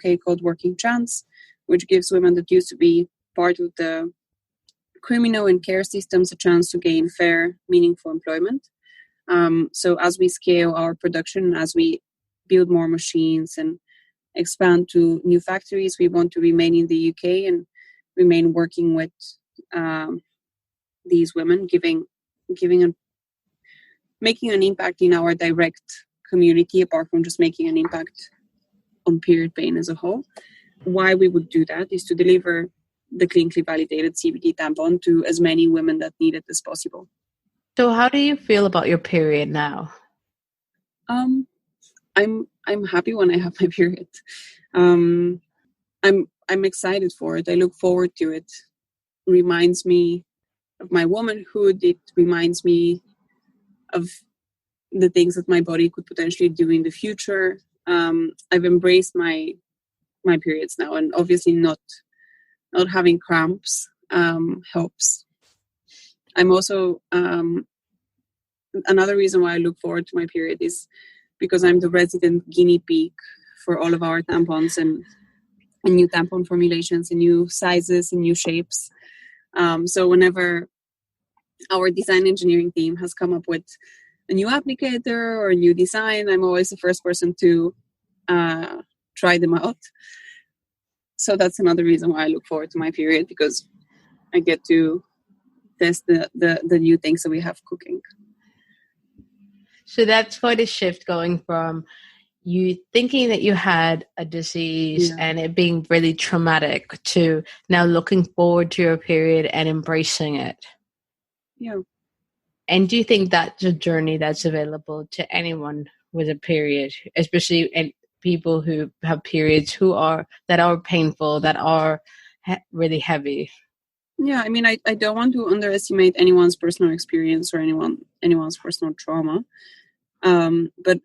UK called Working Chance, which gives women that used to be part of the criminal and care systems a chance to gain fair, meaningful employment. So as we scale our production, as we build more machines and expand to new factories, we want to remain in the UK and remain working with these women, making an impact in our direct community, apart from just making an impact on period pain as a whole. Why we would do that is to deliver the clinically validated CBD tampon to as many women that need it as possible. So how do you feel about your period now? I'm happy when I have my period. I'm excited for it. I look forward to it. It reminds me of my womanhood. It reminds me of the things that my body could potentially do in the future. I've embraced my periods now, and obviously not having cramps helps. I'm also another reason why I look forward to my period is because I'm the resident guinea pig for all of our tampons and new tampon formulations and new sizes and new shapes. So whenever our design engineering team has come up with a new applicator or a new design, I'm always the first person to try them out. So that's another reason why I look forward to my period, because I get to test the new things that we have cooking. So that's quite a shift, going from you thinking that you had a disease and it being really traumatic to now looking forward to your period and embracing it. Yeah. And do you think that's a journey that's available to anyone with a period, especially people who have periods that are painful, that are really heavy? Yeah, I mean, I don't want to underestimate anyone's personal experience or anyone's personal trauma. But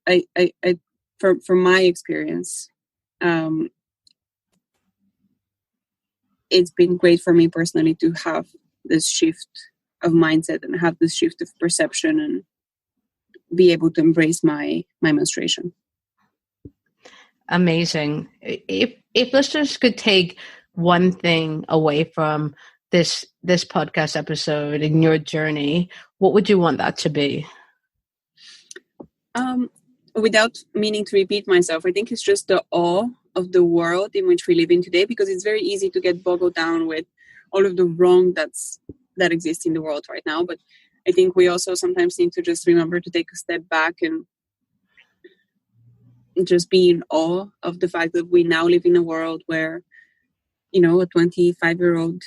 from my experience, it's been great for me personally to have this shift of mindset and have this shift of perception and be able to embrace my menstruation. Amazing. If listeners could take one thing away from this podcast episode in your journey, what would you want that to be? Without meaning to repeat myself, I think it's just the awe of the world in which we live in today, because it's very easy to get boggled down with all of the wrong that exists in the world right now. But I think we also sometimes need to just remember to take a step back and just be in awe of the fact that we now live in a world where, a 25-year-old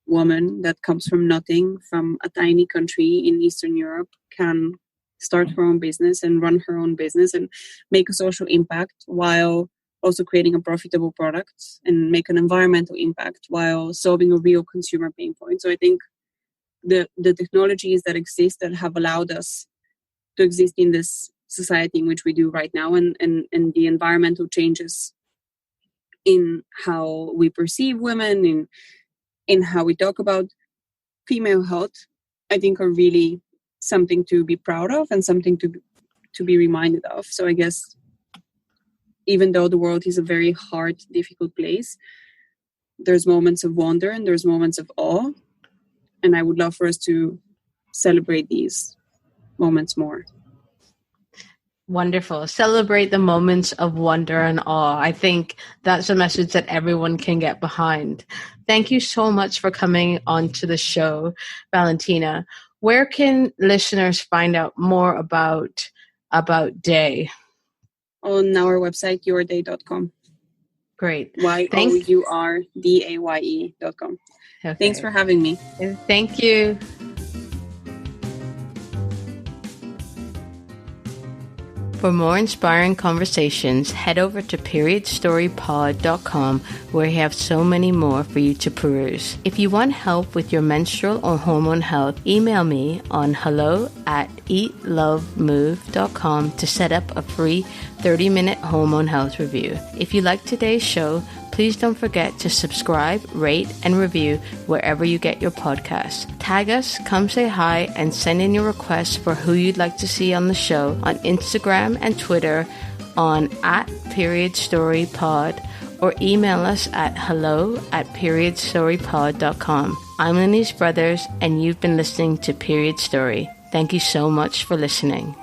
woman that comes from nothing, from a tiny country in Eastern Europe, can start her own business and run her own business and make a social impact while also creating a profitable product and make an environmental impact while solving a real consumer pain point. So I think the technologies that exist that have allowed us to exist in this society in which we do right now, and the environmental changes in how we perceive women, in how we talk about female health, I think are really something to be proud of and something to be reminded of. So I guess even though the world is a very hard, difficult place, there's moments of wonder and there's moments of awe. And I would love for us to celebrate these moments more. Wonderful. Celebrate the moments of wonder and awe. I think that's a message that everyone can get behind. Thank you so much for coming onto the show, Valentina. Where can listeners find out more about Daye? On our website, yourdaye.com. Great. yourdaye.com. Okay. Thanks for having me. Thank you. For more inspiring conversations, head over to periodstorypod.com, where we have so many more for you to peruse. If you want help with your menstrual or hormone health, email me on hello@eatlovemove.com to set up a free 30-minute hormone health review. If you like today's show, please don't forget to subscribe, rate, and review wherever you get your podcasts. Tag us, come say hi, and send in your requests for who you'd like to see on the show on Instagram and Twitter on @periodstorypod, or email us at hello@periodstorypod.com. I'm Lenny's Brothers, and you've been listening to Period Story. Thank you so much for listening.